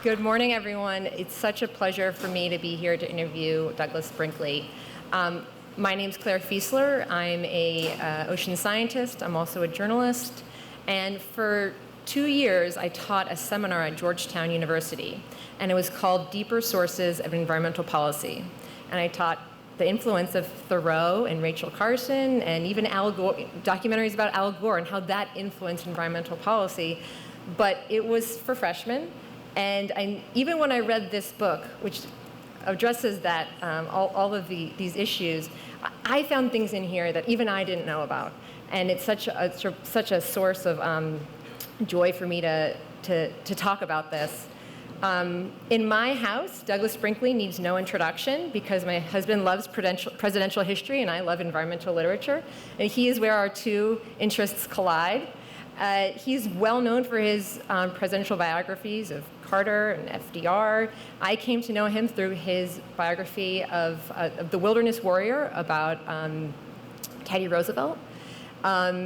Good morning, everyone. It's such a pleasure for me to be here to interview Douglas Brinkley. My name's Clare Fieseler. I'm an ocean scientist. I'm also a journalist. And for 2 years, I taught a seminar at Georgetown University, and it was called Deeper Sources of Environmental Policy. And I taught the influence of Thoreau and Rachel Carson, and even Al Gore, documentaries about Al Gore and how that influenced environmental policy. But it was for freshmen. And even when I read this book, which addresses that, all of these issues, I found things in here that even I didn't know about. And it's such a source of joy for me to talk about this. In my house, Douglas Brinkley needs no introduction because my husband loves presidential history and I love environmental literature. And he is where our two interests collide. He's well known for his presidential biographies of Carter and FDR. I came to know him through his biography of the Wilderness Warrior about Teddy Roosevelt.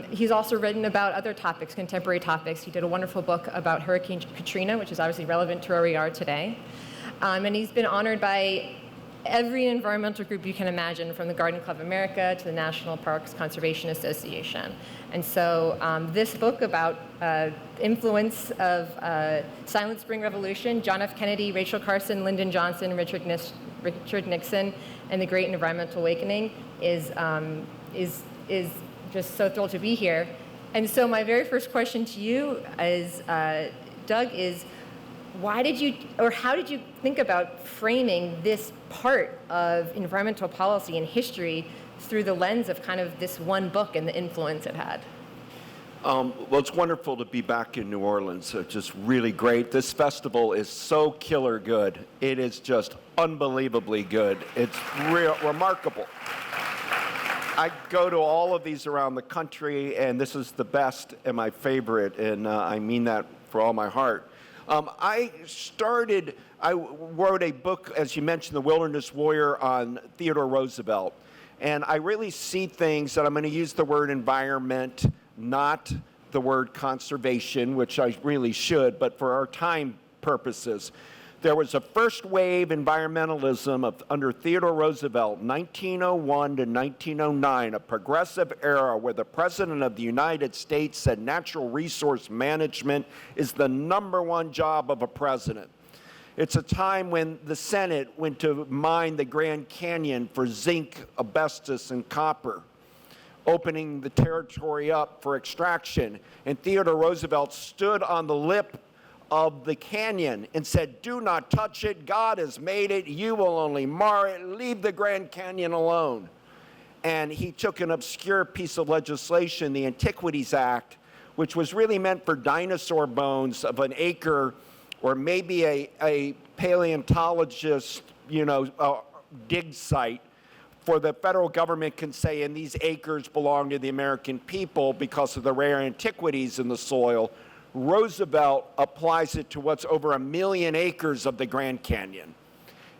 He's also written about other topics, contemporary topics. He did a wonderful book about Hurricane Katrina, which is obviously relevant to where we are today. And he's been honored by every environmental group you can imagine, from the Garden Club of America to the National Parks Conservation Association. And so this book about influence of Silent Spring Revolution, John F. Kennedy, Rachel Carson, Lyndon Johnson, Richard Nixon, and the Great Environmental Awakening is just so thrilled to be here. And so my very first question to you is, Doug, is why did you, or how did you think about framing this part of environmental policy and history through the lens of kind of this one book and the influence it had? Well, it's wonderful to be back in New Orleans. It's just really great. This festival is so killer good. It is just unbelievably good. It's remarkable. I go to all of these around the country, and this is the best and my favorite, and I mean that for all my heart. I wrote a book, as you mentioned, The Wilderness Warrior, on Theodore Roosevelt. And I really see things that I'm going to use the word environment, not the word conservation, which I really should, but for our time purposes. There was a first wave environmentalism under Theodore Roosevelt, 1901 to 1909, a progressive era where the President of the United States said natural resource management is the #1 job of a president. It's a time when the Senate went to mine the Grand Canyon for zinc, asbestos, and copper, opening the territory up for extraction. And Theodore Roosevelt stood on the lip of the canyon and said, "Do not touch it. God has made it. You will only mar it. Leave the Grand Canyon alone." And he took an obscure piece of legislation, the Antiquities Act, which was really meant for dinosaur bones of an acre, or maybe a paleontologist, dig site, for the federal government can say, and these acres belong to the American people because of the rare antiquities in the soil. Roosevelt applies it to what's over 1 million acres of the Grand Canyon.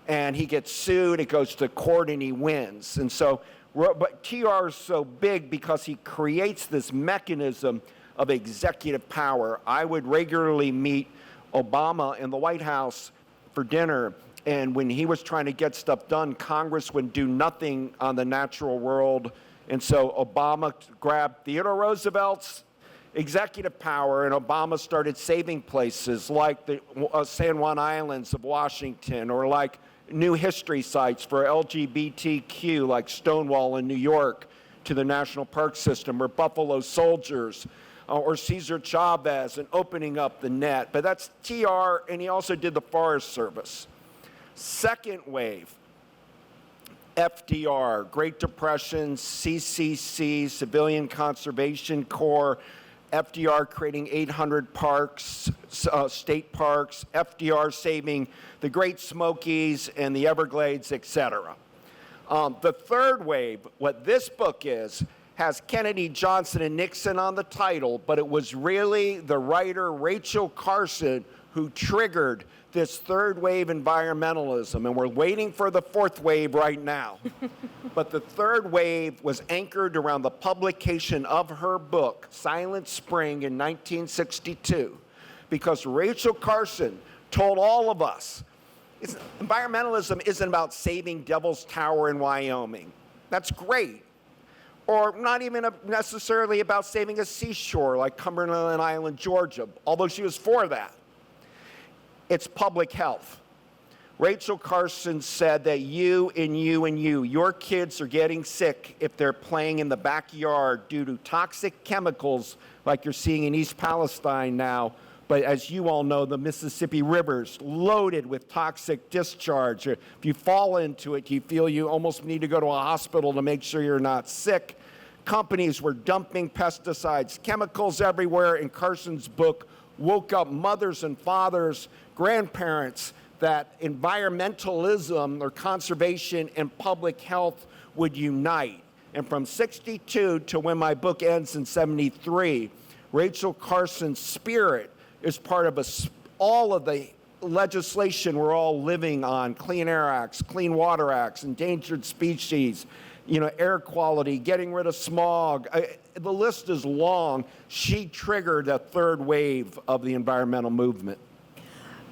And he gets sued, it goes to court, and he wins. And so, but TR is so big because he creates this mechanism of executive power. I would regularly meet Obama in the White House for dinner, and when he was trying to get stuff done, Congress would do nothing on the natural world. And so Obama grabbed Theodore Roosevelt's executive power, and Obama started saving places like the San Juan Islands of Washington, or like new history sites for LGBTQ like Stonewall in New York, to the National Park System, or Buffalo Soldiers, or Cesar Chavez, and opening up the net. But that's TR, and he also did the Forest Service. Second wave, FDR, Great Depression, CCC, Civilian Conservation Corps, FDR creating 800 parks, state parks, FDR saving the Great Smokies and the Everglades, etc. The third wave, what this book is, has Kennedy, Johnson, and Nixon on the title, but it was really the writer Rachel Carson who triggered this third wave environmentalism, and we're waiting for the fourth wave right now. But the third wave was anchored around the publication of her book, Silent Spring, in 1962, because Rachel Carson told all of us, environmentalism isn't about saving Devil's Tower in Wyoming. That's great. Or not even necessarily about saving a seashore like Cumberland Island, Georgia, although she was for that. It's public health. Rachel Carson said that you and you and your kids are getting sick if they're playing in the backyard due to toxic chemicals like you're seeing in East Palestine now. But as you all know, the Mississippi River's loaded with toxic discharge. If you fall into it, you feel you almost need to go to a hospital to make sure you're not sick. Companies were dumping pesticides, chemicals everywhere, and Carson's book woke up mothers and fathers, grandparents, that environmentalism or conservation and public health would unite. And from 62 to when my book ends in 73, Rachel Carson's spirit is part of all of the legislation we're all living on: Clean Air Acts, Clean Water Acts, endangered species, air quality, getting rid of smog. The list is long. She triggered a third wave of the environmental movement.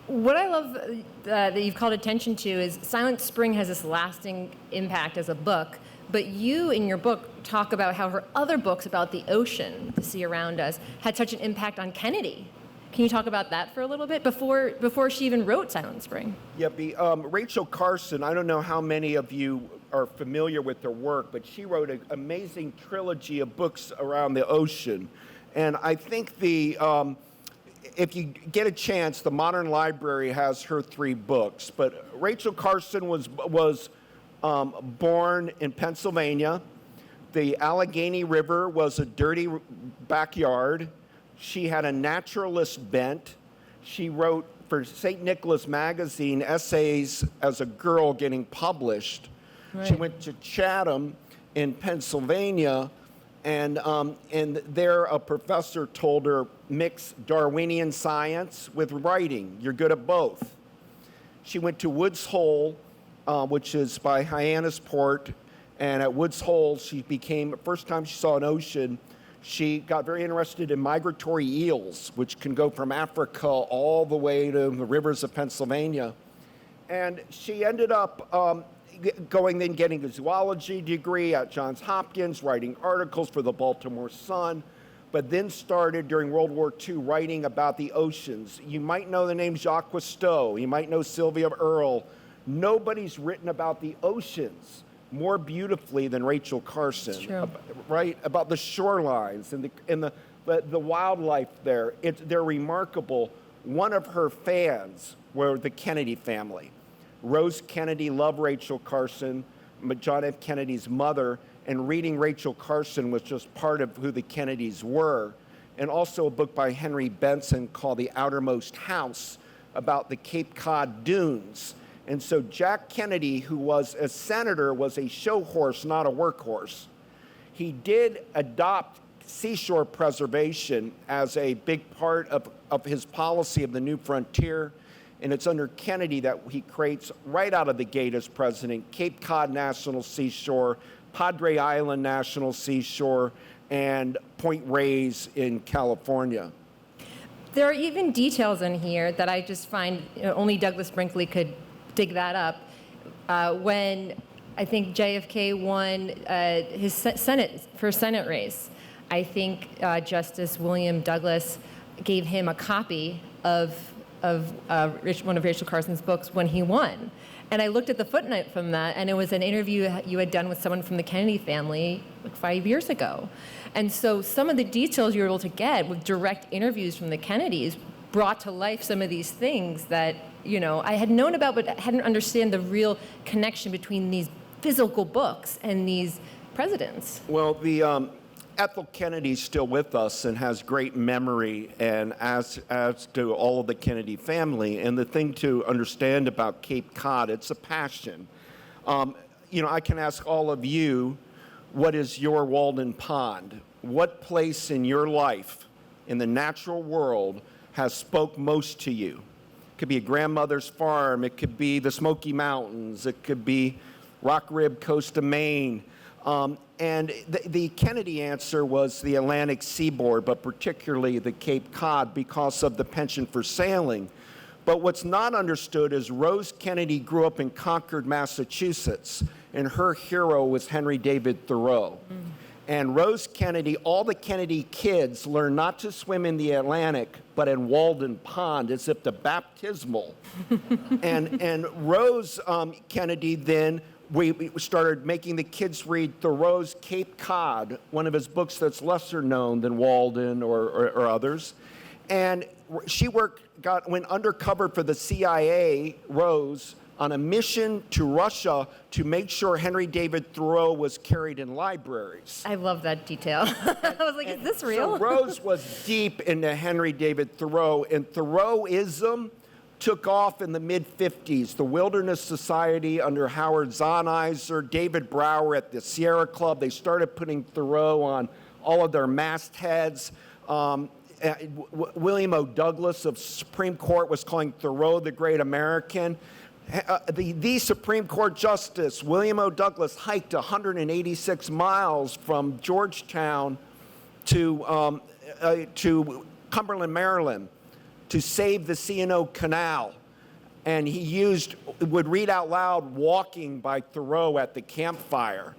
What I love that you've called attention to is Silent Spring has this lasting impact as a book, but you in your book talk about how her other books about the ocean, the sea around us, had such an impact on Kennedy. Can you talk about that for a little bit before she even wrote Silent Spring? Yeah, Rachel Carson, I don't know how many of you are familiar with her work, but she wrote an amazing trilogy of books around the ocean. And I think if you get a chance, the Modern Library has her 3 books. But Rachel Carson was born in Pennsylvania. The Allegheny River was a dirty backyard. She had a naturalist bent. She wrote for St. Nicholas Magazine essays as a girl getting published. Right. She went to Chatham in Pennsylvania, and there a professor told her, mix Darwinian science with writing. You're good at both. She went to Woods Hole, which is by Hyannisport, and at Woods Hole first time she saw an ocean, she got very interested in migratory eels, which can go from Africa all the way to the rivers of Pennsylvania. And she ended up getting a zoology degree at Johns Hopkins, writing articles for the Baltimore Sun, but then started during World War II writing about the oceans. You might know the name Jacques Cousteau. You might know Sylvia Earle. Nobody's written about the oceans more beautifully than Rachel Carson, right? About the shorelines and the wildlife there. They're remarkable. One of her fans were the Kennedy family. Rose Kennedy loved Rachel Carson, John F. Kennedy's mother, and reading Rachel Carson was just part of who the Kennedys were. And also a book by Henry Benson called The Outermost House about the Cape Cod dunes. And so Jack Kennedy, who was a senator, was a show horse, not a workhorse. He did adopt seashore preservation as a big part of his policy of the New Frontier. And it's under Kennedy that he creates, right out of the gate as president, Cape Cod National Seashore, Padre Island National Seashore, and Point Reyes in California. There are even details in here that I just find only Douglas Brinkley could dig that up. When I think JFK won his Senate race, I think Justice William Douglas gave him a copy of one of Rachel Carson's books when he won. And I looked at the footnote from that, and it was an interview you had done with someone from the Kennedy family like 5 years ago. And so some of the details you were able to get with direct interviews from the Kennedys brought to life some of these things that I had known about, but hadn't understand the real connection between these physical books and these presidents. Well, Ethel Kennedy's still with us and has great memory, and as do all of the Kennedy family. And the thing to understand about Cape Cod, it's a passion. I can ask all of you, what is your Walden Pond? What place in your life, in the natural world, has spoke most to you? It could be a grandmother's farm. It could be the Smoky Mountains. It could be Rock Rib Coast of Maine. And the Kennedy answer was the Atlantic seaboard, but particularly the Cape Cod because of the penchant for sailing. But what's not understood is Rose Kennedy grew up in Concord, Massachusetts, and her hero was Henry David Thoreau. And Rose Kennedy, all the Kennedy kids learned not to swim in the Atlantic, but in Walden Pond, as if the baptismal. and Rose Kennedy then, we started making the kids read Thoreau's Cape Cod, one of his books that's lesser known than Walden or others. And she went undercover for the CIA, Rose, on a mission to Russia to make sure Henry David Thoreau was carried in libraries. I love that detail. I was like, is this real? So Rose was deep into Henry David Thoreau, and Thoreauism took off in the mid-50s. The Wilderness Society under Howard Zahniser, David Brower at the Sierra Club, they started putting Thoreau on all of their mastheads. William O. Douglas of Supreme Court was calling Thoreau the Great American. The Supreme Court Justice, William O. Douglas, hiked 186 miles from Georgetown to Cumberland, Maryland, to save the C&O Canal. And he would read out loud Walking by Thoreau at the campfire.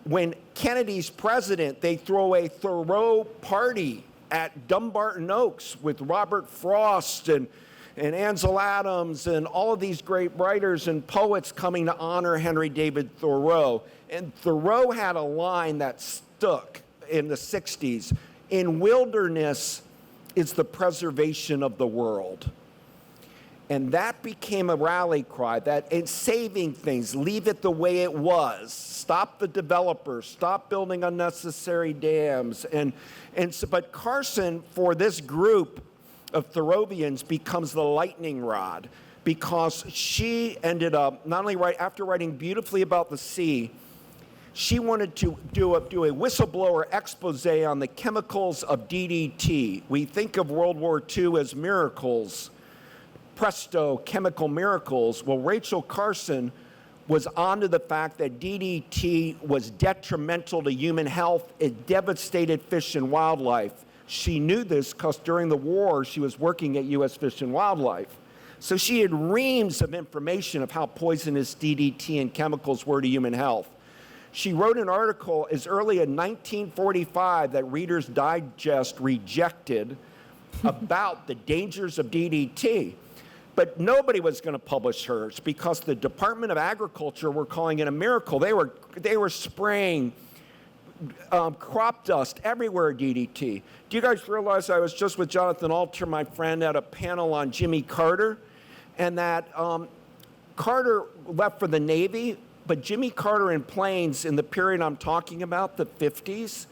When Kennedy's president, they throw a Thoreau party at Dumbarton Oaks with Robert Frost and Ansel Adams and all of these great writers and poets coming to honor Henry David Thoreau. And Thoreau had a line that stuck in the 60s. In wilderness is the preservation of the world. And that became a rally cry, that in saving things, leave it the way it was. Stop the developers, stop building unnecessary dams. But Carson, for this group of Thoreauvians, becomes the lightning rod, because she ended up, not only after writing beautifully about the sea, she wanted to do a whistleblower expose on the chemicals of DDT. We think of World War II as miracles. Presto, chemical miracles. Well, Rachel Carson was onto the fact that DDT was detrimental to human health. It devastated fish and wildlife. She knew this because during the war, she was working at U.S. Fish and Wildlife. So she had reams of information of how poisonous DDT and chemicals were to human health. She wrote an article as early as 1945 that Reader's Digest rejected about the dangers of DDT. But nobody was going to publish hers because the Department of Agriculture were calling it a miracle. They were spraying crop dust everywhere, DDT. Do you guys realize I was just with Jonathan Alter, my friend, at a panel on Jimmy Carter, and that Carter left for the Navy, but Jimmy Carter in planes in the period I'm talking about, the 50s,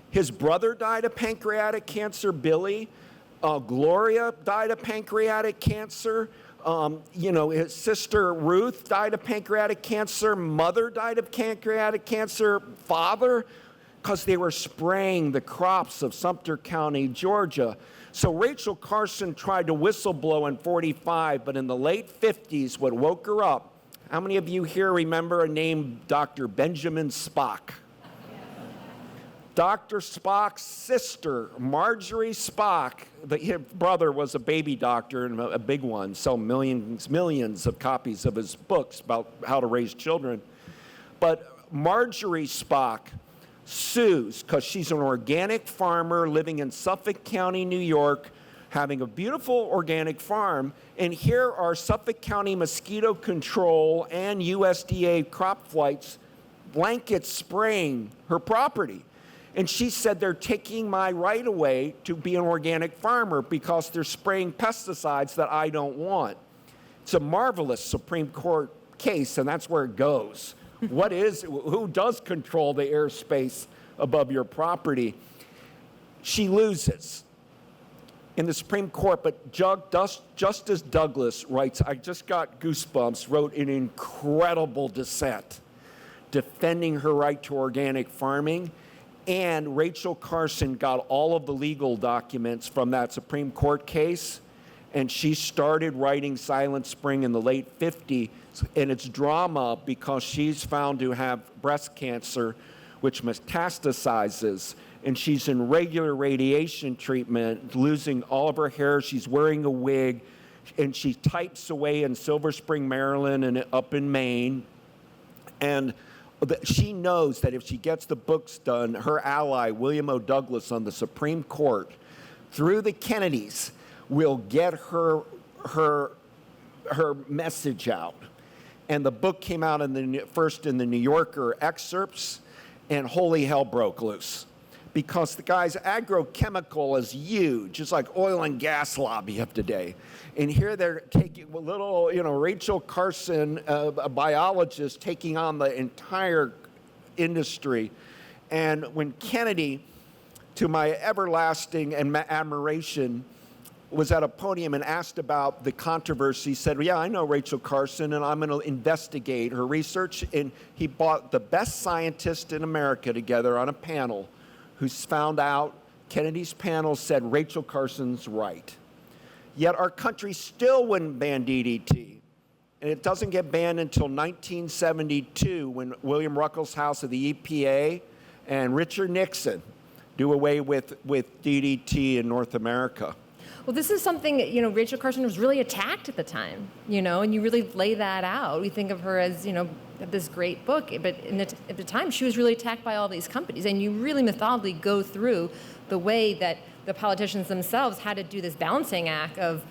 his brother died of pancreatic cancer, Billy. Gloria died of pancreatic cancer. His sister Ruth died of pancreatic cancer. Mother died of pancreatic cancer. Father, because they were spraying the crops of Sumter County, Georgia. So Rachel Carson tried to whistleblow in 45, but in the late 50s, what woke her up, how many of you here remember a name, Dr. Benjamin Spock? Dr. Spock's sister, Marjorie Spock, his brother was a baby doctor and a big one, sold millions of copies of his books about how to raise children. But Marjorie Spock sues because she's an organic farmer living in Suffolk County, New York, having a beautiful organic farm. And here are Suffolk County mosquito control and USDA crop flights blanket spraying her property. And she said, they're taking my right away to be an organic farmer because they're spraying pesticides that I don't want. It's a marvelous Supreme Court case, and that's where it goes. Who does control the airspace above your property? She loses in the Supreme Court, but Justice Douglas writes, I just got goosebumps, wrote an incredible dissent defending her right to organic farming. And Rachel Carson got all of the legal documents from that Supreme Court case, and she started writing Silent Spring in the late 50s, and it's drama because she's found to have breast cancer, which metastasizes, and she's in regular radiation treatment, losing all of her hair. She's wearing a wig. and she types away in Silver Spring, Maryland, and up in Maine. And she knows that if she gets the books done, her ally, William O. Douglas, on the Supreme Court, through the Kennedys, will get her message out. And the book came out first in the New Yorker excerpts, and holy hell broke loose. Because the guy's agrochemical is huge. It's like oil and gas lobby of today. And here they're taking a little, Rachel Carson, a biologist, taking on the entire industry. And when Kennedy, to my everlasting admiration, was at a podium and asked about the controversy, he said, yeah, I know Rachel Carson, and I'm going to investigate her research. And he brought the best scientists in America together on a panel who's found out Kennedy's panel said Rachel Carson's right. Yet our country still wouldn't ban DDT. And it doesn't get banned until 1972 when William Ruckelshaus of the EPA and Richard Nixon do away with DDT in North America. Well, this is something, Rachel Carson was really attacked at the time, and you really lay that out. We think of her as, this great book, but at the time she was really attacked by all these companies, and you really methodically go through the way that the politicians themselves had to do this balancing act of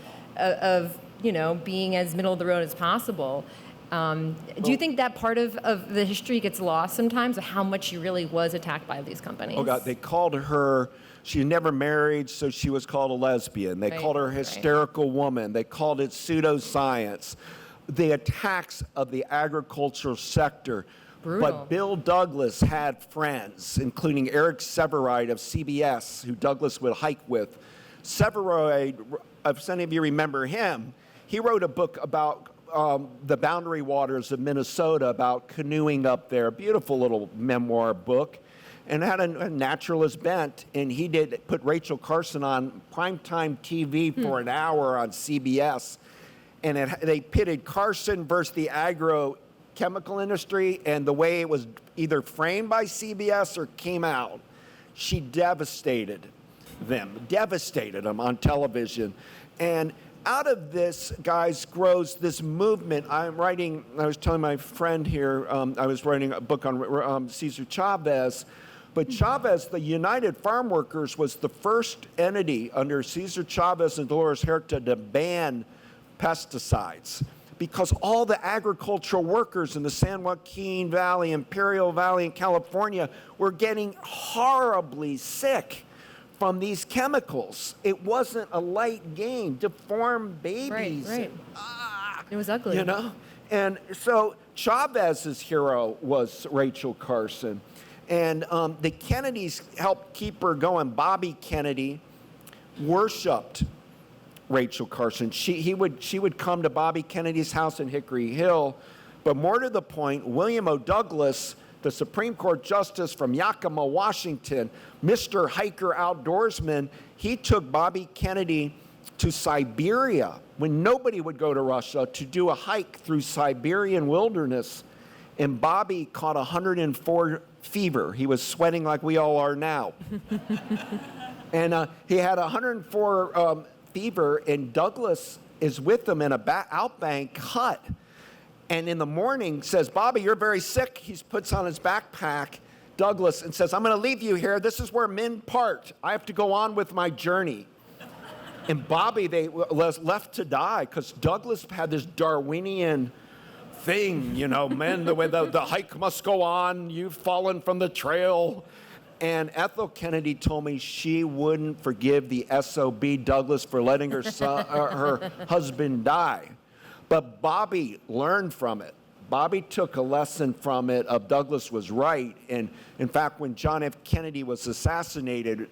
being as middle of the road as possible. Do you think that part of the history gets lost sometimes, of how much she really was attacked by these companies? Oh God, they called her, she never married, so she was called a lesbian. They called her a hysterical woman. They called it pseudoscience. The attacks of the agricultural sector. Brutal. But Bill Douglas had friends, including Eric Sevareid of CBS, who Douglas would hike with. Sevareid, if any of you remember him, he wrote a book about the boundary waters of Minnesota, about canoeing up there. Beautiful little memoir book, and had a naturalist bent. And he put Rachel Carson on primetime TV for an hour on CBS. And they pitted Carson versus the agrochemical industry, and the way it was either framed by CBS or came out, she devastated them on television. And out of this, guys, grows this movement. I was telling my friend here, I was writing a book on Cesar Chavez, but Chavez, the United Farm Workers, was the first entity under Cesar Chavez and Dolores Huerta to ban pesticides, because all the agricultural workers in the San Joaquin Valley, Imperial Valley in California were getting horribly sick from these chemicals. It wasn't a light game. Deformed babies. Right. It was ugly. And so Chavez's hero was Rachel Carson. And the Kennedys helped keep her going. Bobby Kennedy worshipped Rachel Carson. She would come to Bobby Kennedy's house in Hickory Hill. But more to the point, William O. Douglas, the Supreme Court Justice from Yakima, Washington, Mr. Hiker Outdoorsman, he took Bobby Kennedy to Siberia when nobody would go to Russia to do a hike through Siberian wilderness. And Bobby caught 104 fever. He was sweating like we all are now. And he had 104 fever, and Douglas is with him in a outbank hut. And in the morning says, Bobby, you're very sick. He puts on his backpack, Douglas, and says, I'm going to leave you here. This is where men part. I have to go on with my journey. And Bobby, they was left to die, because Douglas had this Darwinian thing, men, the way the hike must go on. You've fallen from the trail. And Ethel Kennedy told me she wouldn't forgive the SOB Douglas for letting her her husband die. But Bobby learned from it. Bobby took a lesson from it of Douglas was right. And in fact, when John F. Kennedy was assassinated,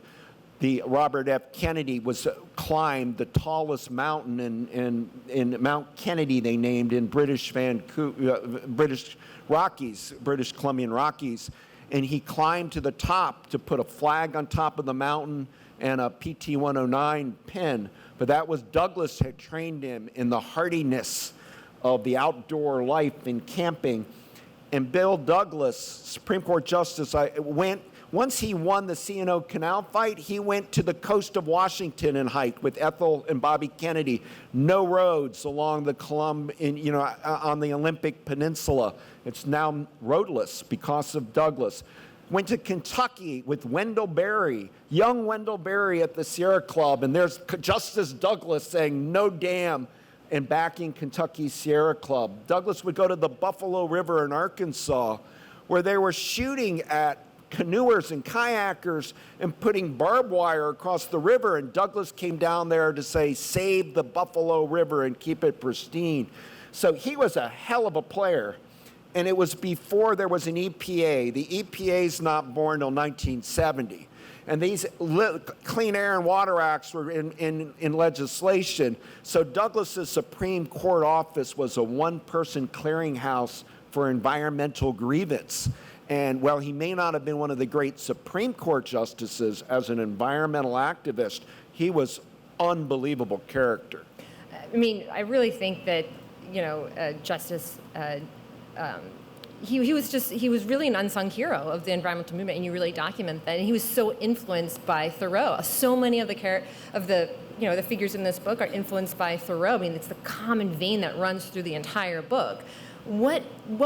Robert F. Kennedy climbed the tallest mountain in Mount Kennedy, they named, in British Columbian Rockies. And he climbed to the top to put a flag on top of the mountain and a PT-109 pin. But that was Douglas had trained him in the hardiness of the outdoor life in camping. And Bill Douglas, Supreme Court Justice, went Once he won the C&O Canal fight, he went to the coast of Washington and hiked with Ethel and Bobby Kennedy. No roads along the on the Olympic Peninsula. It's now roadless because of Douglas. Went to Kentucky with Wendell Berry, young Wendell Berry at the Sierra Club, and there's Justice Douglas saying no dam and backing Kentucky's Sierra Club. Douglas would go to the Buffalo River in Arkansas, where they were shooting at canoers and kayakers and putting barbed wire across the river, and Douglas came down there to say, save the Buffalo River and keep it pristine. So he was a hell of a player, and it was before there was an EPA. The EPA's not born until 1970. And these Clean Air and Water Acts were in legislation. So Douglas's Supreme Court office was a one-person clearinghouse for environmental grievance. And while he may not have been one of the great Supreme Court justices, as an environmental activist, he was unbelievable character. I mean, I really think that, Justice, he was really an unsung hero of the environmental movement, and you really document that. And he was so influenced by Thoreau. So many of the figures in this book are influenced by Thoreau. I mean, it's the common vein that runs through the entire book. What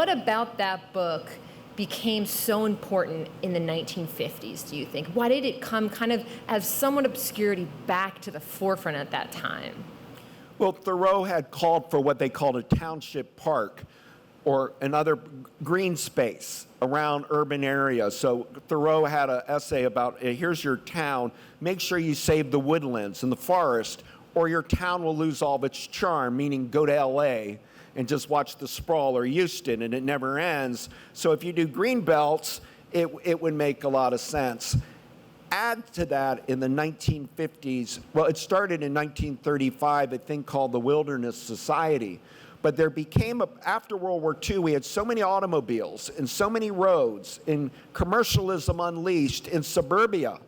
about that book became so important in the 1950s, do you think? Why did it come kind of as somewhat obscurity back to the forefront at that time? Well, Thoreau had called for what they called a township park, or another green space around urban areas. So Thoreau had an essay about, here's your town, make sure you save the woodlands and the forest, or your town will lose all of its charm, meaning go to LA and just watch the sprawl, or Houston, and it never ends. So if you do green belts, it would make a lot of sense. Add to that in the 1950s, well, it started in 1935, a thing called the Wilderness Society. But there became, after World War II, we had so many automobiles and so many roads, and commercialism unleashed in suburbia.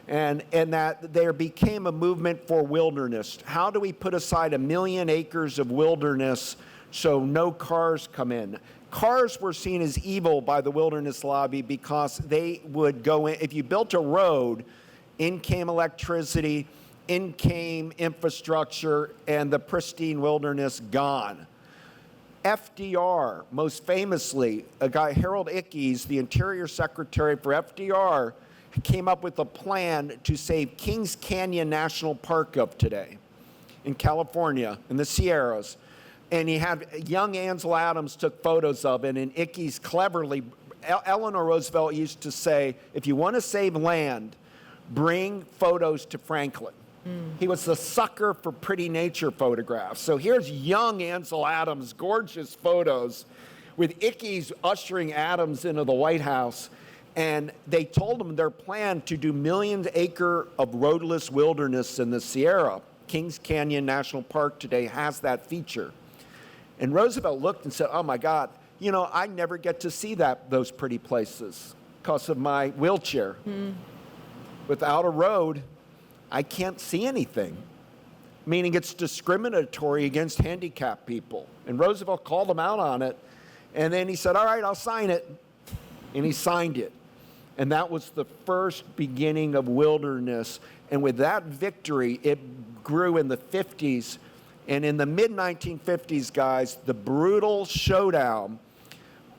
And that there became a movement for wilderness. How do we put aside 1 million acres of wilderness so no cars come in? Cars were seen as evil by the wilderness lobby because they would go in. If you built a road, in came electricity, in came infrastructure, and the pristine wilderness gone. FDR, most famously, a guy, Harold Ickes, the Interior Secretary for FDR, came up with a plan to save Kings Canyon National Park of today in California, in the Sierras. And he had young Ansel Adams took photos of it, and Ickes cleverly, Eleanor Roosevelt used to say, if you want to save land, bring photos to Franklin. He was the sucker for pretty nature photographs. So here's young Ansel Adams, gorgeous photos, with Ickes ushering Adams into the White House. And they told him their plan to do million-acre of roadless wilderness in the Sierra. Kings Canyon National Park today has that feature. And Roosevelt looked and said, oh my God, I never get to see those pretty places because of my wheelchair. Without a road, I can't see anything, meaning it's discriminatory against handicapped people. And Roosevelt called him out on it, and then he said, all right, I'll sign it. And he signed it. And that was the first beginning of wilderness. And with that victory, it grew in the 50s. And in the mid-1950s, guys, the brutal showdown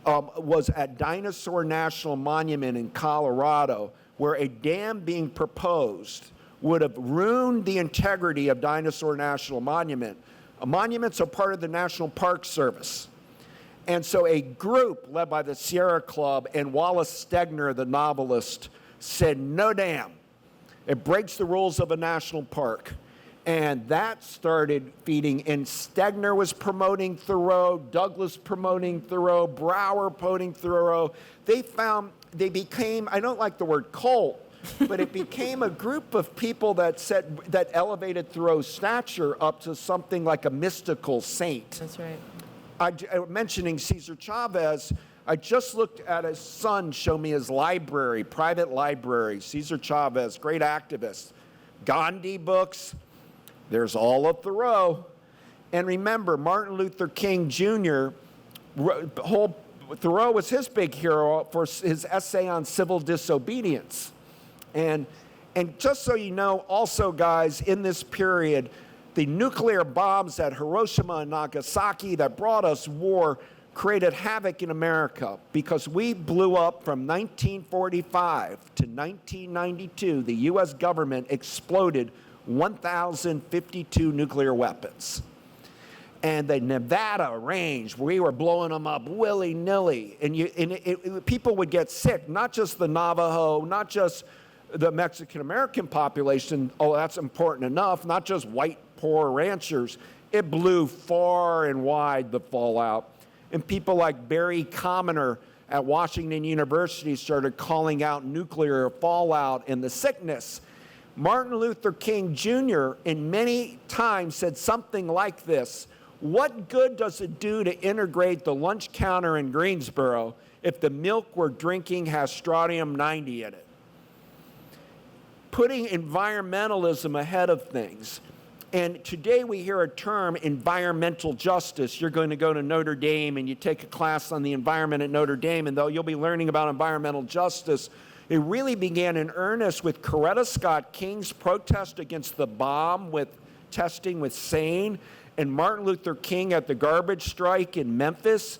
was at Dinosaur National Monument in Colorado, where a dam being proposed would have ruined the integrity of Dinosaur National Monument. Monuments are part of the National Park Service. And so a group led by the Sierra Club and Wallace Stegner, the novelist, said, no dam. It breaks the rules of a national park. And that started feeding, and Stegner was promoting Thoreau, Douglas promoting Thoreau, Brower promoting Thoreau. They became, I don't like the word cult, but it became a group of people that elevated Thoreau's stature up to something like a mystical saint. That's right. Mentioning Cesar Chavez, I just looked at his son show me his library, private library. Cesar Chavez, great activist. Gandhi books, there's all of Thoreau. And remember, Martin Luther King Jr., Thoreau was his big hero for his essay on civil disobedience. And just so you know, also, guys, in this period, the nuclear bombs at Hiroshima and Nagasaki that brought us war created havoc in America because we blew up from 1945 to 1992. The U.S. government exploded 1,052 nuclear weapons. And the Nevada range, we were blowing them up willy-nilly. And people would get sick, not just the Navajo, not just the Mexican-American population, oh, that's important enough, not just white, poor ranchers. It blew far and wide, the fallout. And people like Barry Commoner at Washington University started calling out nuclear fallout and the sickness. Martin Luther King Jr. in many times said something like this: what good does it do to integrate the lunch counter in Greensboro if the milk we're drinking has strontium-90 in it? Putting environmentalism ahead of things. And today we hear a term, environmental justice. You're going to go to Notre Dame and you take a class on the environment at Notre Dame, and though you'll be learning about environmental justice, it really began in earnest with Coretta Scott King's protest against the bomb with testing with sane, and Martin Luther King at the garbage strike in Memphis,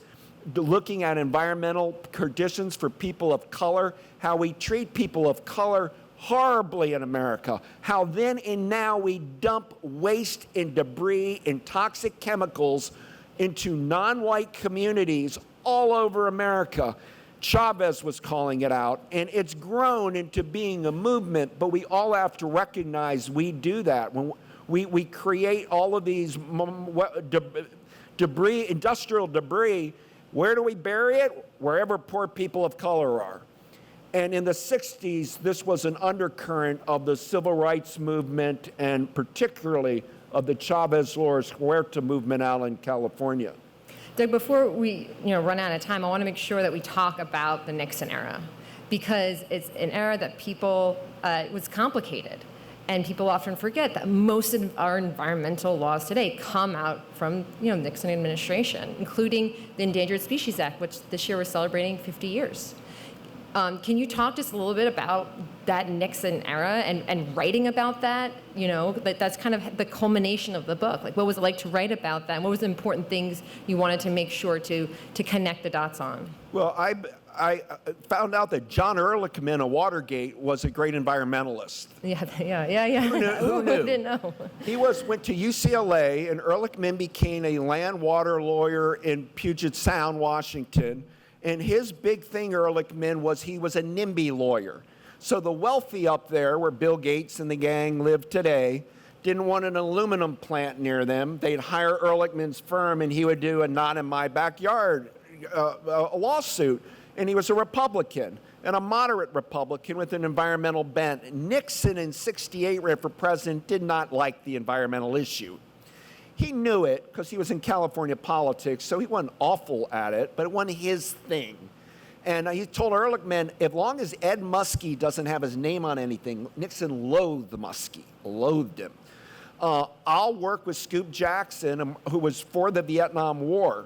looking at environmental conditions for people of color, how we treat people of color horribly in America, how then and now we dump waste and debris and toxic chemicals into non-white communities all over America. Chavez was calling it out, and it's grown into being a movement, but we all have to recognize we do that. When we create all of these debris, industrial debris, where do we bury it? Wherever poor people of color are. And in the 60s, this was an undercurrent of the civil rights movement and particularly of the Chavez-Flores Huerta movement out in California. Doug, before we run out of time, I want to make sure that we talk about the Nixon era, because it's an era that it was complicated. And people often forget that most of our environmental laws today come out from Nixon administration, including the Endangered Species Act, which this year we're celebrating 50 years. Can you talk just a little bit about that Nixon era and writing about that? That's kind of the culmination of the book. Like, what was it like to write about that? And what was the important things you wanted to make sure to connect the dots on? Well, I found out that John Ehrlichman of Watergate was a great environmentalist. Yeah. Who knew? Didn't know? He went to UCLA, and Ehrlichman became a land water lawyer in Puget Sound, Washington. And his big thing, Ehrlichman, was he was a NIMBY lawyer. So the wealthy up there, where Bill Gates and the gang live today, didn't want an aluminum plant near them. They'd hire Ehrlichman's firm, and he would do a not in my backyard a lawsuit. And he was a Republican, and a moderate Republican with an environmental bent. Nixon in '68 ran for president, did not like the environmental issue. He knew it because he was in California politics, so he wasn't awful at it, but it wasn't his thing. And he told Ehrlichman, as long as Ed Muskie doesn't have his name on anything, Nixon loathed Muskie, loathed him. I'll work with Scoop Jackson, who was for the Vietnam War,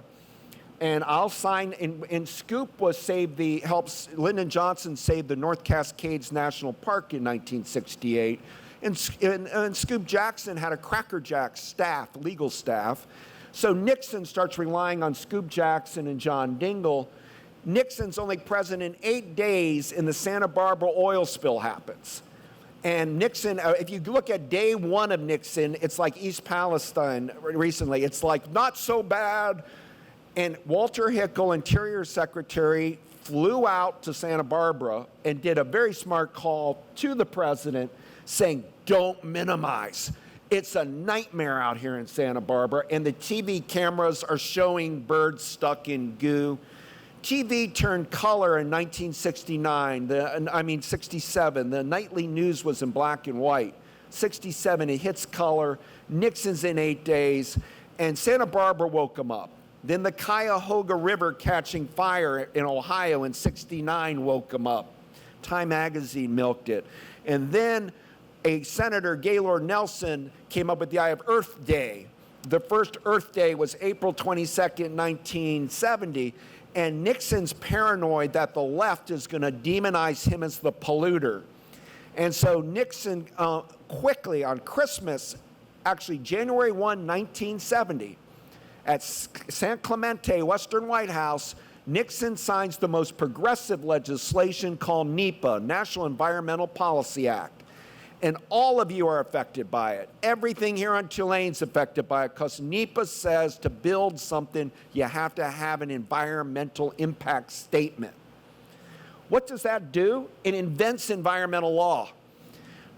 and I'll sign, and Scoop helps Lyndon Johnson save the North Cascades National Park in 1968. And Scoop Jackson had a Cracker Jack staff, legal staff. So Nixon starts relying on Scoop Jackson and John Dingell. Nixon's only president 8 days, and the Santa Barbara oil spill happens. And Nixon, if you look at day one of Nixon, it's like East Palestine recently. It's like not so bad. And Walter Hickel, Interior Secretary, flew out to Santa Barbara and did a very smart call to the president saying, don't minimize. It's a nightmare out here in Santa Barbara, and the TV cameras are showing birds stuck in goo. TV turned color in 1967. The nightly news was in black and white. 67, it hits color. Nixon's in 8 days, and Santa Barbara woke him up. Then the Cuyahoga River catching fire in Ohio in 69 woke him up. Time magazine milked it. And then a Senator, Gaylord Nelson, came up with the idea of Earth Day. The first Earth Day was April 22nd, 1970. And Nixon's paranoid that the left is going to demonize him as the polluter. And so Nixon quickly on Christmas, actually January 1, 1970, at San Clemente, Western White House, Nixon signs the most progressive legislation called NEPA, National Environmental Policy Act. And all of you are affected by it. Everything here on Tulane's affected by it because NEPA says to build something, you have to have an environmental impact statement. What does that do? It invents environmental law.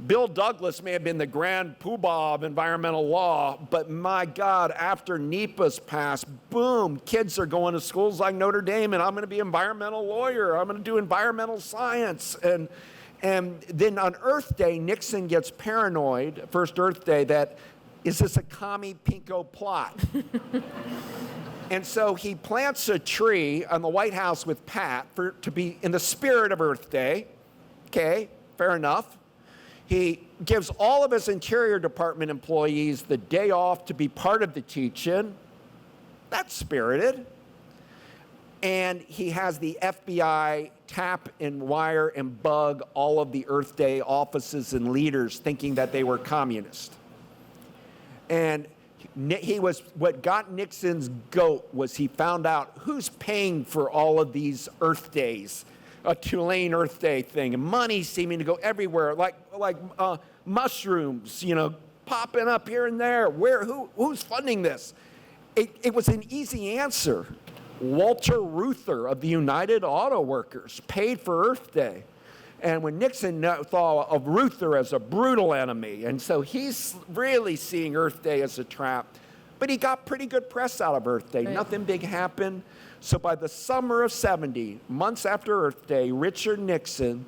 Bill Douglas may have been the grand poobah of environmental law, but my God, after NEPA's passed, boom, kids are going to schools like Notre Dame, and I'm going to be an environmental lawyer. I'm going to do environmental science. And then on Earth Day, Nixon gets paranoid, first Earth Day, that is this a commie pinko plot? And so he plants a tree on the White House with Pat to be in the spirit of Earth Day. Okay, fair enough. He gives all of his Interior Department employees the day off to be part of the teach-in. That's spirited. And he has the FBI tap and wire and bug all of the Earth Day offices and leaders thinking that they were communist. And what got Nixon's goat was he found out who's paying for all of these Earth Days, a Tulane Earth Day thing, and money seeming to go everywhere, like mushrooms, popping up here and there. Who's funding this? It was an easy answer. Walter Reuther of the United Auto Workers paid for Earth Day. And when Nixon thought of Reuther as a brutal enemy, and so he's really seeing Earth Day as a trap. But he got pretty good press out of Earth Day. Right. Nothing big happened. So by the summer of 70, months after Earth Day, Richard Nixon,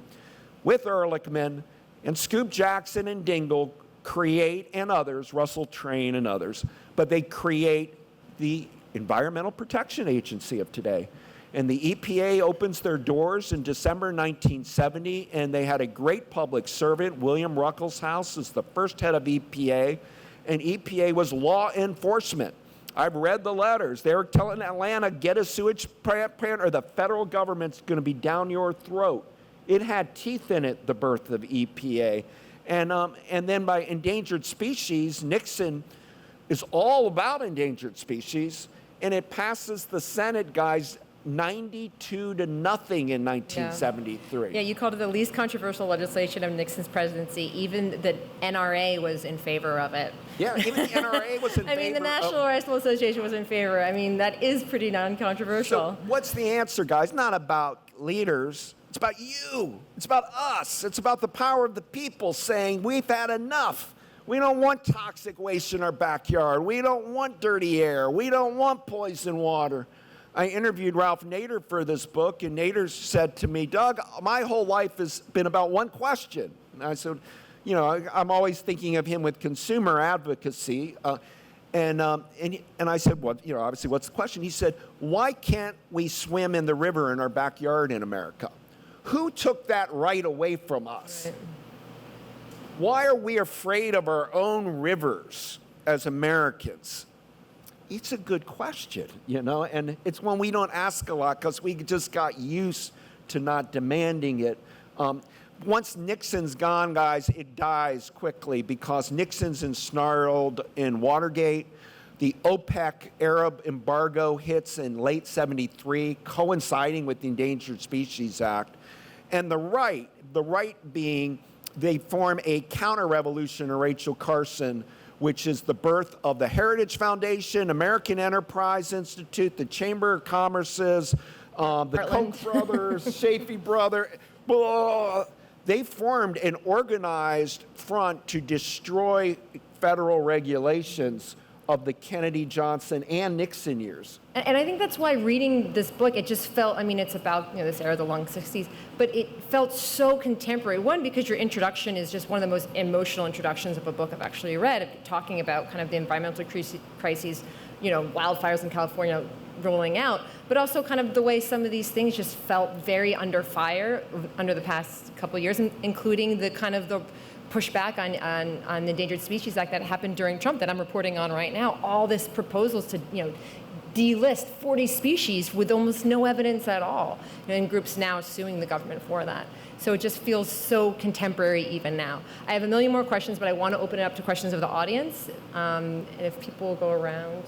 with Ehrlichman and Scoop Jackson and Dingell, create, and others, Russell Train and others, but they create the Environmental Protection Agency of today. And the EPA opens their doors in December 1970, and they had a great public servant, William Ruckelshaus, as the first head of EPA, and EPA was law enforcement. I've read the letters. They were telling Atlanta, get a sewage plant, or the federal government's going to be down your throat. It had teeth in it, the birth of EPA. And then by endangered species, Nixon is all about endangered species, and it passes the Senate, guys, 92 to nothing in 1973. Yeah, you called it the least controversial legislation of Nixon's presidency. Even the NRA was in favor of it. Yeah, even the NRA was in favor. I mean, the National Rifle Association was in favor. I mean, that is pretty non-controversial. So what's the answer, guys? Not about leaders. It's about you. It's about us. It's about the power of the people saying, we've had enough. We don't want toxic waste in our backyard. We don't want dirty air. We don't want poison water. I interviewed Ralph Nader for this book, and Nader said to me, Doug, my whole life has been about one question. And I said, I'm always thinking of him with consumer advocacy. And I said, well, obviously, what's the question? He said, why can't we swim in the river in our backyard in America? Who took that right away from us? Right. Why are we afraid of our own rivers as Americans? It's a good question, and it's one we don't ask a lot because we just got used to not demanding it. Once Nixon's gone, guys, it dies quickly because Nixon's ensnarled in Watergate. The OPEC Arab embargo hits in late 73, coinciding with the Endangered Species Act. And the right being, they form a counter-revolution to Rachel Carson, which is the birth of the Heritage Foundation, American Enterprise Institute, the Chamber of Commerce's, the Koch brothers, Shafee brother. They formed an organized front to destroy federal regulations of the Kennedy, Johnson, and Nixon years. And I think that's why reading this book, it just felt, it's about this era of the long 60s, but it felt so contemporary. One, because your introduction is just one of the most emotional introductions of a book I've actually read, talking about kind of the environmental crises, wildfires in California rolling out, but also kind of the way some of these things just felt very under fire under the past couple of years, including the kind of the pushback on the Endangered Species Act that happened during Trump that I'm reporting on right now. All this proposals to, delist 40 species with almost no evidence at all, and groups now suing the government for that. So it just feels so contemporary even now. I have a million more questions, but I want to open it up to questions of the audience. And if people will go around.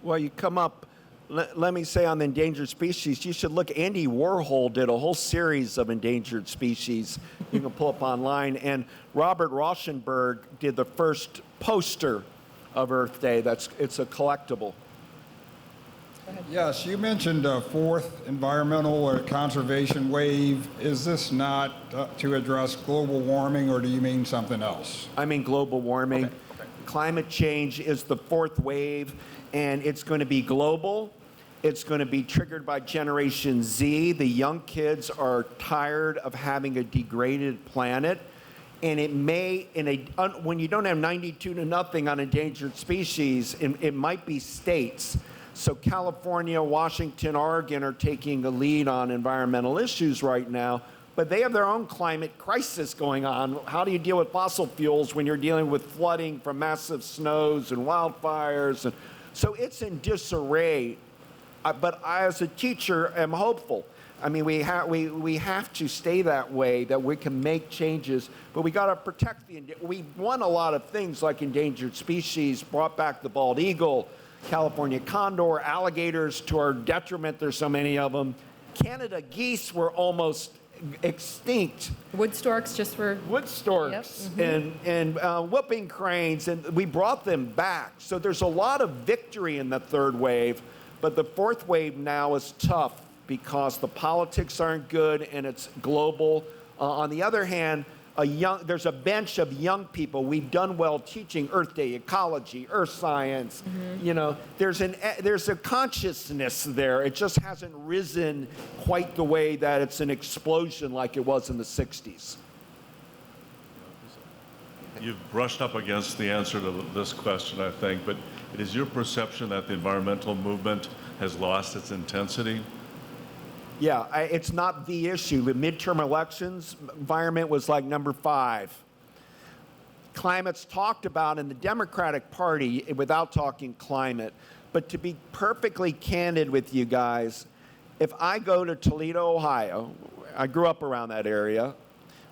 Well, you come up, let me say on the endangered species, you should look, Andy Warhol did a whole series of endangered species you can pull up online, and Robert Rauschenberg did the first poster of Earth Day. It's a collectible. Yes, you mentioned a fourth environmental or conservation wave. Is this not to address global warming, or do you mean something else? I mean global warming. Okay. Climate change is the fourth wave, and it's going to be global. It's going to be triggered by Generation Z. The young kids are tired of having a degraded planet. And it may, when you don't have 92-0 on endangered species, it might be states. So California, Washington, Oregon are taking the lead on environmental issues right now, but they have their own climate crisis going on. How do you deal with fossil fuels when you're dealing with flooding from massive snows and wildfires? And so it's in disarray. But I, as a teacher, am hopeful. I mean, we have to stay that way, that we can make changes, but we got to protect we won a lot of things like endangered species, brought back the bald eagle, California condor, alligators to our detriment, there's so many of them. Canada geese were almost extinct. Wood storks just were. Wood storks. Yep. And whooping cranes, and we brought them back. So there's a lot of victory in the third wave, but the fourth wave now is tough because the politics aren't good and it's global. On the other hand, there's a bench of young people. We've done well teaching Earth Day, ecology, earth science. You know, there's a consciousness there. It just hasn't risen quite the way that it's an explosion like it was in the 60s. You've brushed up against the answer to this question, I think, but it is your perception that the environmental movement has lost its intensity? Yeah, it's not the issue. The midterm elections, environment was like number 5. Climate's talked about in the Democratic Party without talking climate. But to be perfectly candid with you guys, if I go to Toledo, Ohio, I grew up around that area,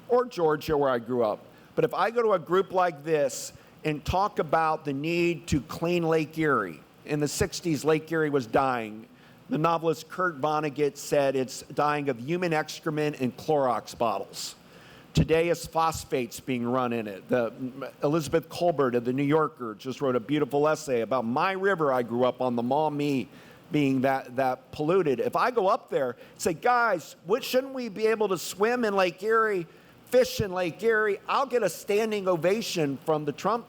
or Georgia where I grew up, but if I go to a group like this and talk about the need to clean Lake Erie, in the 60s, Lake Erie was dying. The novelist Kurt Vonnegut said it's dying of human excrement and Clorox bottles. Today, it's phosphates being run in it. Elizabeth Colbert of The New Yorker just wrote a beautiful essay about my river I grew up on, the Maumee, being that polluted. If I go up there and say, guys, shouldn't we be able to swim in Lake Erie, fish in Lake Erie? I'll get a standing ovation from the Trump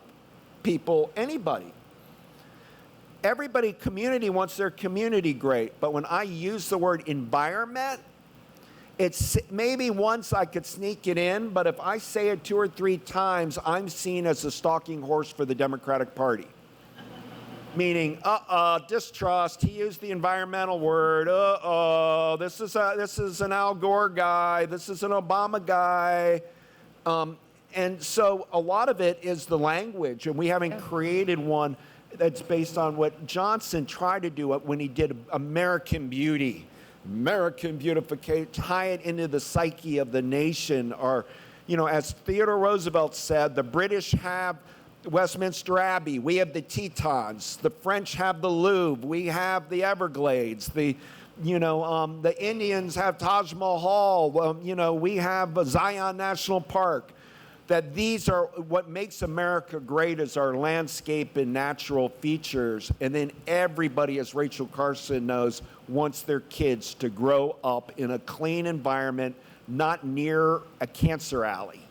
people, anybody. Everybody, community wants their community great, but when I use the word environment, it's maybe once I could sneak it in, but if I say it 2 or 3 times, I'm seen as a stalking horse for the Democratic Party. Meaning, distrust, he used the environmental word, this is an Al Gore guy, this is an Obama guy. And so a lot of it is the language, and we haven't created one that's based on what Johnson tried to do when he did American Beauty, American beautification, tie it into the psyche of the nation. Or, you know, as Theodore Roosevelt said, the British have Westminster Abbey, we have the Tetons, the French have the Louvre, we have the Everglades, the Indians have Taj Mahal, we have Zion National Park. That these are what makes America great is our landscape and natural features. And then everybody, as Rachel Carson knows, wants their kids to grow up in a clean environment, not near a cancer alley.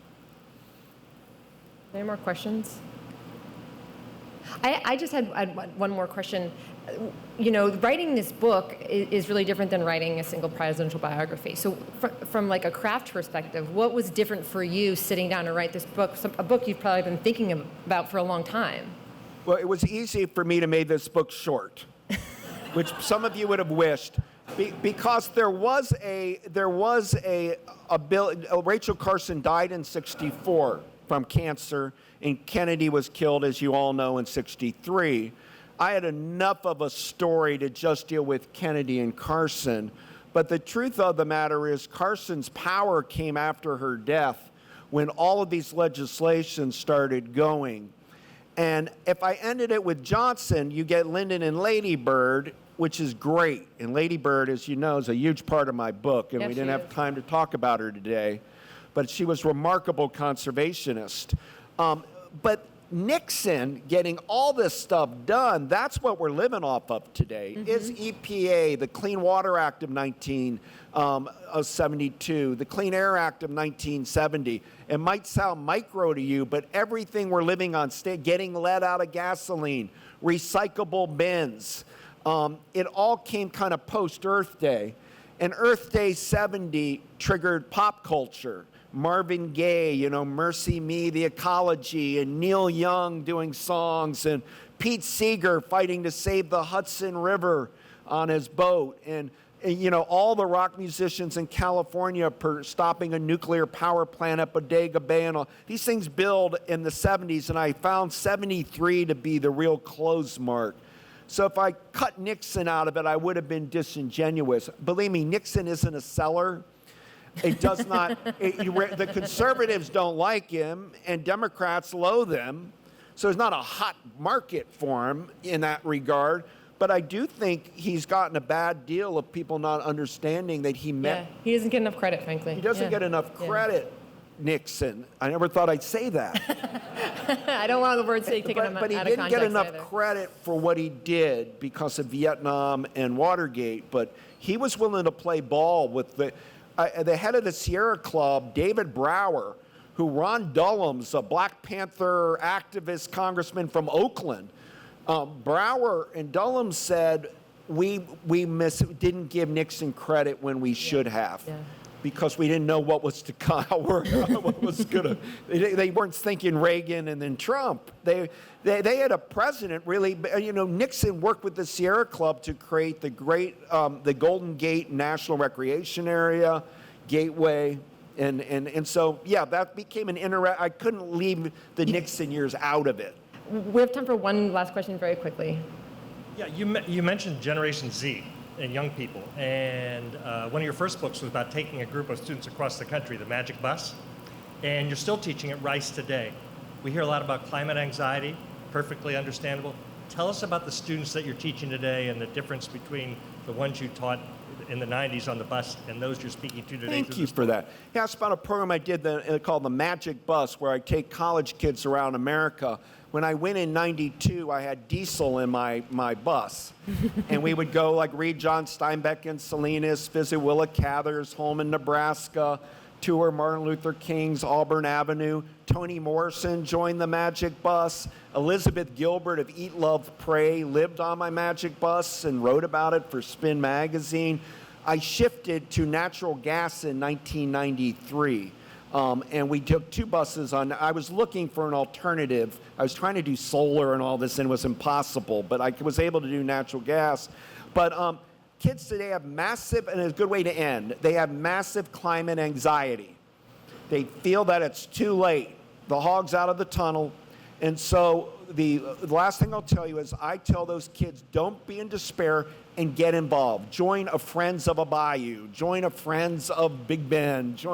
Any more questions? I just had one more question. You know, writing this book is really different than writing a single presidential biography. So from like a craft perspective, what was different for you sitting down to write this book, a book you've probably been thinking about for a long time? Well, it was easy for me to make this book short, which some of you would have wished, because there was a bill. Rachel Carson died in '64 from cancer, and Kennedy was killed, as you all know, in '63. I had enough of a story to just deal with Kennedy and Carson. But the truth of the matter is Carson's power came after her death when all of these legislations started going. And if I ended it with Johnson, you get Lyndon and Lady Bird, which is great. And Lady Bird, as you know, is a huge part of my book, and Yes, we didn't she have is. time to talk about her today. But she was a remarkable conservationist. But Nixon getting all this stuff done, that's what we're living off of today, is EPA, the Clean Water Act of 1972, the Clean Air Act of 1970. It might sound micro to you, but everything we're living on, getting lead out of gasoline, recyclable bins, it all came kind of post-Earth Day. And Earth Day 70 triggered pop culture. Marvin Gaye, you know, Mercy Me, The Ecology, and Neil Young doing songs, and Pete Seeger fighting to save the Hudson River on his boat, and you know, all the rock musicians in California stopping a nuclear power plant at Bodega Bay, and all these things build in the 70s, and I found 73 to be the real close mark. So if I cut Nixon out of it, I would have been disingenuous. Believe me, Nixon isn't a seller. It does not, the conservatives don't like him, and Democrats loathe him. So there's not a hot market for him in that regard. But I do think he's gotten a bad deal of people not understanding that he meant. Yeah, he doesn't get enough credit, frankly. He doesn't get enough credit, Nixon. I never thought I'd say that. I don't want the word taken out of context. But he didn't get enough credit for what he did because of Vietnam and Watergate. But he was willing to play ball with the head of the Sierra Club, David Brower, who Ron Dulham's a Black Panther activist congressman from Oakland. Brower and Dulham said, we didn't give Nixon credit when we should have. Yeah. Because we didn't know what was to come, what was gonna. They weren't thinking Reagan and then Trump. They had a president really. You know, Nixon worked with the Sierra Club to create the the Golden Gate National Recreation Area, Gateway, and so yeah, that became an I couldn't leave the Nixon years out of it. We have time for one last question, very quickly. Yeah, you mentioned Generation Z and young people, and one of your first books was about taking a group of students across the country, the Magic Bus, and you're still teaching at Rice today. We hear a lot about climate anxiety, perfectly understandable. Tell us about the students that you're teaching today and the difference between the ones you taught in the 90s on the bus and those you're speaking to today. Thank you for that. Yeah, it's about a program I did called the Magic Bus, where I take college kids around America. When I went in 92, I had diesel in my bus. And we would go like read John Steinbeck in Salinas, visit Willa Cather's home in Nebraska, tour Martin Luther King's Auburn Avenue. Toni Morrison joined the Magic Bus. Elizabeth Gilbert of Eat, Love, Pray lived on my Magic Bus and wrote about it for Spin Magazine. I shifted to natural gas in 1993. And we took two buses on. I was looking for an alternative. I was trying to do solar and all this, and it was impossible. But I was able to do natural gas. But kids today have massive, and it's a good way to end, they have massive climate anxiety. They feel that it's too late. The hog's out of the tunnel. And so the last thing I'll tell you is I tell those kids, don't be in despair and get involved. Join a Friends of a Bayou. Join a Friends of Big Bend.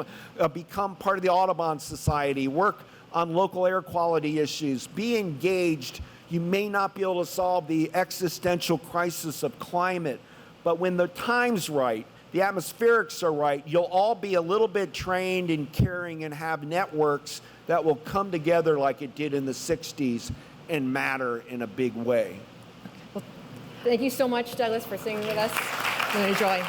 Become part of the Audubon Society. Work on local air quality issues. Be engaged. You may not be able to solve the existential crisis of climate, but when the time's right, the atmospherics are right, you'll all be a little bit trained and caring and have networks that will come together like it did in the 60s and matter in a big way. Thank you so much, Douglas, for singing with us. It's been a joy.